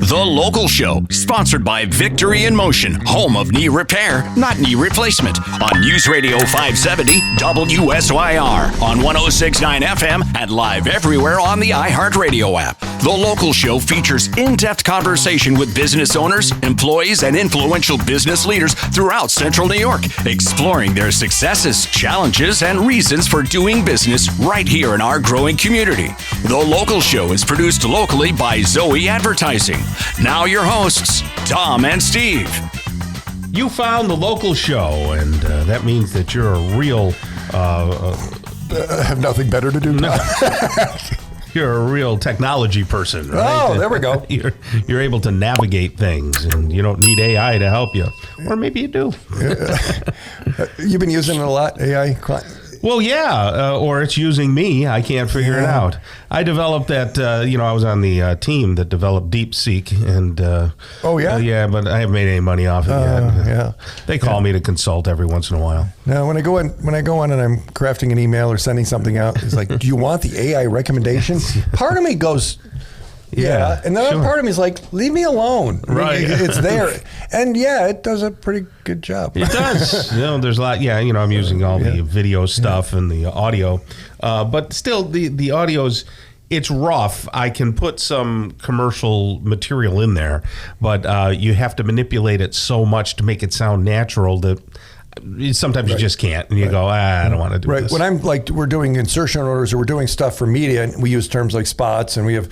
The Local Show, sponsored by Victory in Motion, home of knee repair, not knee replacement, on News Radio 570 WSYR, on 106.9 FM, and live everywhere on the iHeartRadio app. The Local Show features in-depth conversation with business owners, employees, and influential business leaders throughout Central New York, exploring their successes, challenges, and reasons for doing business right here in our growing community. The Local Show is produced locally by Zoe Advertising. Now your hosts, Tom and Steve. You found the Local Show, and that means that you're a real... I have nothing better to do now. You're a real technology person, right? Oh, there we go. You're able to navigate things, and you don't need AI to help you. Or maybe you do. You've been using it a lot, AI? Well, yeah, or it's using me. I can't figure it out. I developed that, I was on the team that developed DeepSeek, and yeah, but I haven't made any money off it yet. Yeah, they call me to consult every once in a while. Now, when I go on and I'm crafting an email or sending something out, it's like, do you want the AI recommendation? Part of me goes, yeah. And the other part of me is like, leave me alone. Right. It's there. And yeah, it does a pretty good job. It does. There's a lot. Yeah, I'm using all the video stuff and the audio. But still, the audio's, it's rough. I can put some commercial material in there, but you have to manipulate it so much to make it sound natural that sometimes you just can't, and you go, I don't want to do this. When I'm like, we're doing insertion orders or we're doing stuff for media, and we use terms like spots, and we have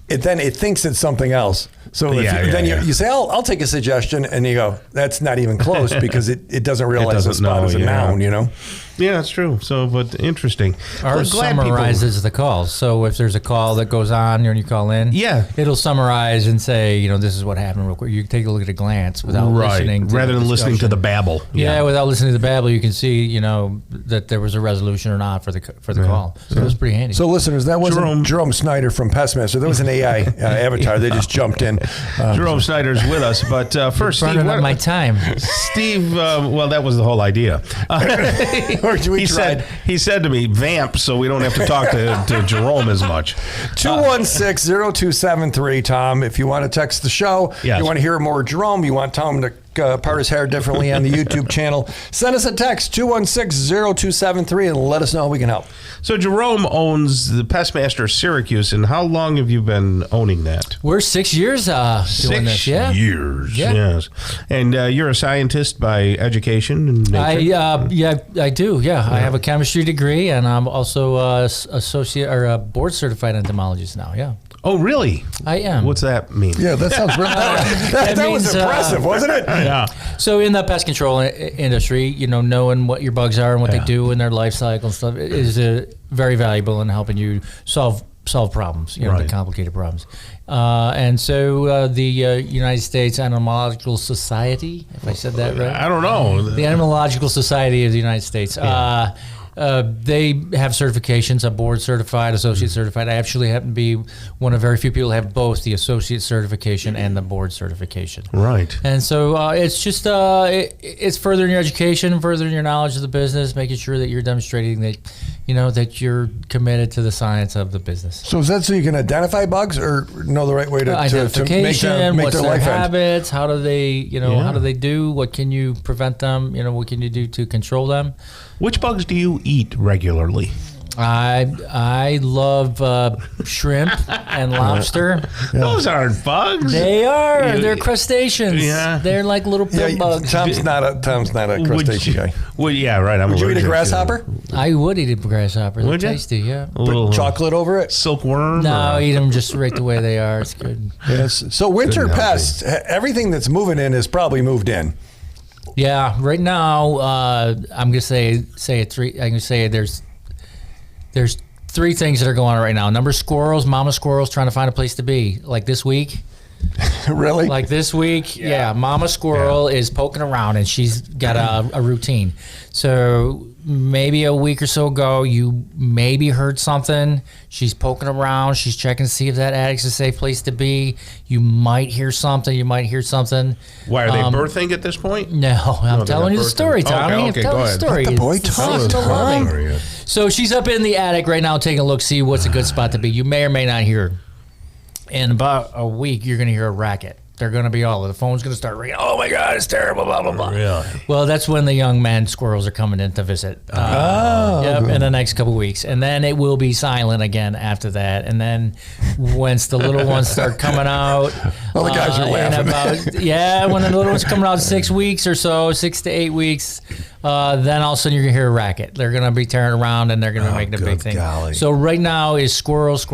then it thinks it's something else. So you say, I'll take a suggestion, and you go, that's not even close because it doesn't realize the spot is a noun, Yeah, that's true. So, but interesting. Ours summarizes the calls. So if there's a call that goes on and you call in, it'll summarize and say, this is what happened real quick. You can take a look at a glance without listening to rather than listening to the babble. Yeah, without listening to the babble, you can see, that there was a resolution or not for the call. So it was pretty handy. So listeners, that wasn't Jerome Snyder from Pestmaster. That was an AI avatar. They just jumped in. Jerome Snyder's with us, but first, Steve, my time. Steve, well, that was the whole idea. He said to me, vamp, so we don't have to talk to Jerome as much. 216-0273, Tom. If you want to text the show, you want to hear more Jerome, you want Tom to part his hair differently on the YouTube channel, send us a text, 216-0273, and let us know how we can help. So Jerome owns the Pestmaster Syracuse, and how long have you been owning that? We're 6 years doing this. 6 years, yes. And you're a scientist by education? And I do, I have a chemistry degree, and I'm also a board certified entomologist now, Oh, really? I am. What's that mean? Yeah, that sounds really that was impressive, wasn't it? Yeah. So in the pest control industry, knowing what your bugs are and what they do in their life cycle and stuff is very valuable in helping you solve problems, the complicated problems. And so the United States Entomological Society, if I said that right? I don't know. The Entomological Society of the United States. They have certifications. I'm board certified, associate certified. I actually happen to be one of very few people who have both the associate certification and the board certification. Right. And so it's just it's furthering your education, furthering your knowledge of the business, making sure that you're demonstrating that that you're committed to the science of the business. So is that so you can identify bugs or know the right way to identification? make what's their their life habits? How do they how do they do? What can you prevent them? What can you do to control them? Which bugs do you eat regularly? I love shrimp and lobster. Those aren't bugs. They are. They're crustaceans. Yeah. They're like little pig bugs. Tom's not a crustacean guy. Would you eat a grasshopper? I would eat a grasshopper. They're tasty, yeah. Put chocolate over it? Silkworm? No, eat them just right the way they are. It's good. Yes. So winter pests, everything that's moving in is probably moved in. Yeah. Right now, I'm gonna say three. I'm gonna say there's three things that are going on right now. Number squirrels, mama squirrels trying to find a place to be. Like this week. Really? Like this week, mama squirrel is poking around and she's got a routine. So maybe a week or so ago, you maybe heard something. She's poking around. She's checking to see if that attic's a safe place to be. You might hear something. Why are they birthing at this point? No, I'm telling you the story, Tommy. Okay, go ahead. Let the boy talk, Tom. So she's up in the attic right now taking a look, see what's a good spot to be. You may or may not hear her. in about a week, you're going to hear a racket. They're going to be the phone's going to start ringing. Oh my God, it's terrible, blah, blah, blah. Really? Well, that's when the young man squirrels are coming in to visit. In the next couple of weeks. And then it will be silent again after that. And then once the little ones start coming out. All the guys are laughing. When the little ones coming out 6 weeks or so, 6 to 8 weeks, then all of a sudden you're going to hear a racket. They're going to be tearing around and they're going to be making a big thing. Golly. So right now is squirrels.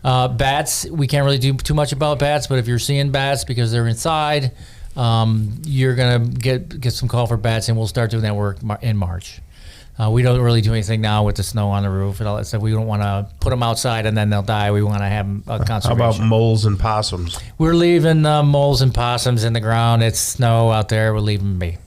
Bats, we can't really do too much about bats, but if you're seeing bats because they're inside, you're going to get some call for bats, and we'll start doing that work in March. We don't really do anything now with the snow on the roof and all that stuff. We don't want to put them outside and then they'll die. We want to have them conservation. How about moles and possums? We're leaving moles and possums in the ground. It's snow out there. We're leaving them be.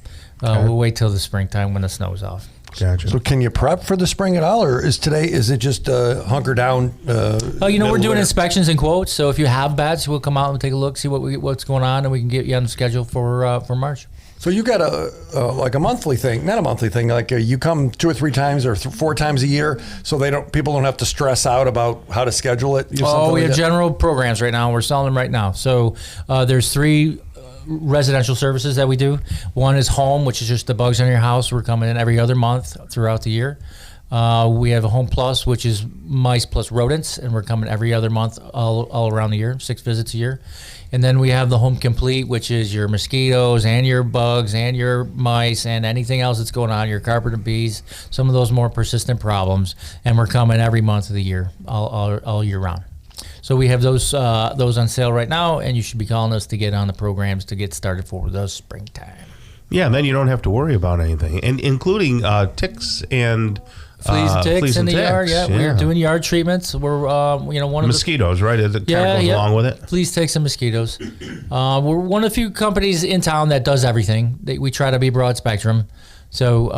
We'll wait till the springtime when the snow's off. Gotcha. So can you prep for the spring at all, or is it just hunker down? We're doing inspections and quotes. So if you have bats, we'll come out and take a look, see what's going on, and we can get you on the schedule for March. So you got a monthly thing, not a monthly thing. Like you come 2 or 3 times or 4 times a year, so people don't have to stress out about how to schedule it. We have general programs right now. We're selling them right now. So there's 3 residential services that we do. One is home, which is just the bugs on your house. We're coming in every other month throughout the year. We have a Home Plus, which is mice plus rodents, and we're coming every other month all around the year, 6 visits a year. And then we have the Home Complete, which is your mosquitoes and your bugs and your mice and anything else that's going on, your carpet and bees, some of those more persistent problems. And we're coming every month of the year, all year round. So we have those on sale right now, and you should be calling us to get on the programs to get started for the springtime. Yeah, then you don't have to worry about anything, and including ticks and fleas and ticks in the yard. Yeah, we're doing yard treatments. We're one of mosquitoes, right? It kind of goes along with it. Fleas, ticks, and mosquitoes. We're one of the few companies in town that does everything. We try to be broad spectrum. So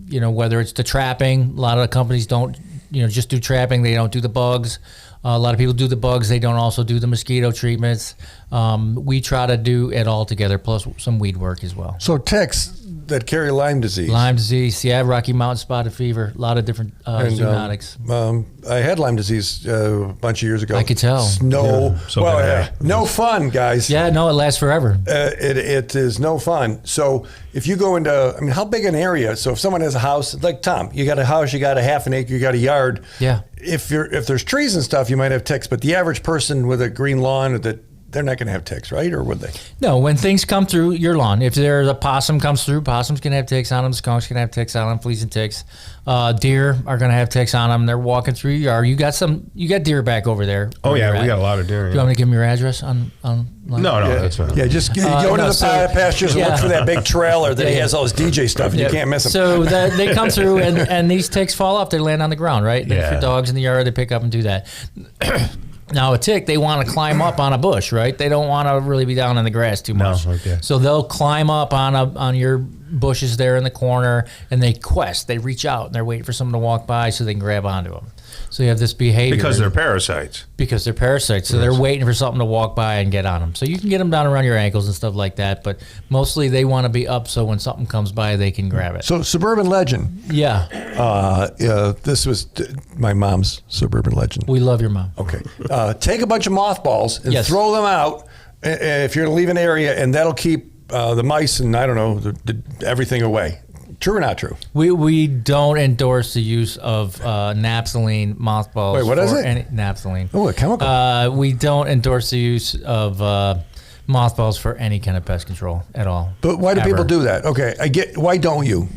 whether it's the trapping, a lot of the companies don't just do trapping. They don't do the bugs. A lot of people do the bugs. They don't also do the mosquito treatments. We try to do it all together, plus some weed work as well. So ticks that carry Lyme disease. Lyme disease, Rocky Mountain spotted fever, a lot of different zoonotics. I had Lyme disease a bunch of years ago. I could tell. No fun, guys. Yeah, no, it lasts forever. It is no fun. So if you go into, how big an area? So if someone has a house, like Tom, you got a house, you got a half an acre, you got a yard. Yeah. If there's trees and stuff, you might have ticks, but the average person with a green lawn, they're not going to have ticks, right? Or would they? No, when things come through your lawn, if there's a possum comes through, possums can have ticks on them, skunks can have ticks on them, fleas and ticks. Deer are going to have ticks on them. They're walking through your yard. You got deer back over there. Oh yeah, we got a lot of deer. Do you want me to give them your address on No, that's fine. Yeah, just go into the pastures and look for that big trailer that he has all his DJ stuff, and you can't miss him. So they come through, and these ticks fall off. They land on the ground, right? Yeah. If your dog's in the yard, they pick up and do that. Now, a tick, they want to climb up on a bush, right? They don't want to really be down in the grass too much. No, okay. So they'll climb up on your bushes there in the corner, and they quest. They reach out, and they're waiting for someone to walk by so they can grab onto them. So you have this behavior. Because they're parasites. So they're waiting for something to walk by and get on them. So you can get them down around your ankles and stuff like that, but mostly they want to be up so when something comes by, they can grab it. So Suburban Legend. Yeah. This was my mom's Suburban Legend. We love your mom. Okay. Take a bunch of mothballs and throw them out if you're going to leave an area, and that'll keep the mice and, I don't know, everything away. True or not true? We don't endorse the use of naphthalene mothballs. Wait, what is it? Naphthalene. Oh, a chemical. We don't endorse the use of mothballs for any kind of pest control at all. But why do people do that? Okay, I get. Why don't you?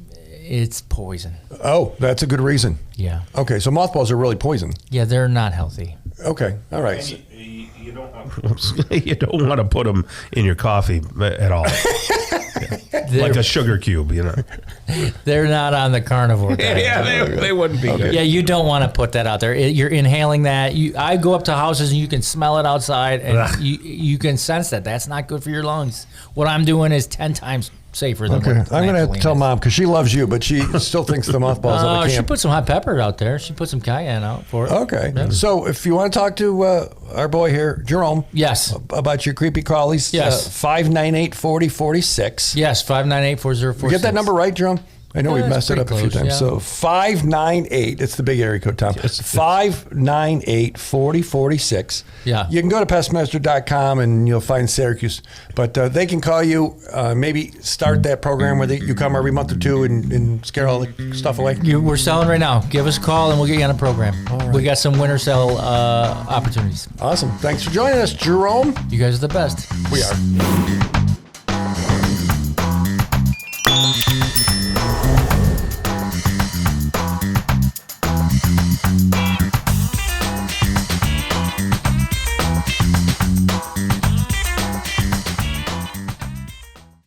It's poison. Oh, that's a good reason. Yeah. Okay, so mothballs are really poison. Yeah, they're not healthy. Okay, all right. You don't want to put them in your coffee at all. Like a sugar cube, They're not on the carnivore diet. Yeah, they wouldn't be good. Yeah, you don't want to put that out there. You're inhaling that. I go up to houses and you can smell it outside, and you can sense that. That's not good for your lungs. What I'm doing is 10 times safer than what I'm going to have to tell Mom, because she loves you, but she still thinks the mothballs are the camp. She put some hot pepper out there. She put some cayenne out for it. Okay. Yeah. So if you want to talk to our boy here, Jerome. Yes. About your creepy crawlies. Yes. 598-4046. Yes, 598-4046. You get that number right, Jerome? I know we messed it up a few times. Yeah. So 598, it's the big area code, Tom. 598-4046. Yeah. You can go to pestmaster.com and you'll find Syracuse. But they can call you, maybe start that program where you come every month or two and scare all the stuff away. We're selling right now. Give us a call and we'll get you on a program. Right. We got some winter sale opportunities. Awesome. Thanks for joining us, Jerome. You guys are the best. We are.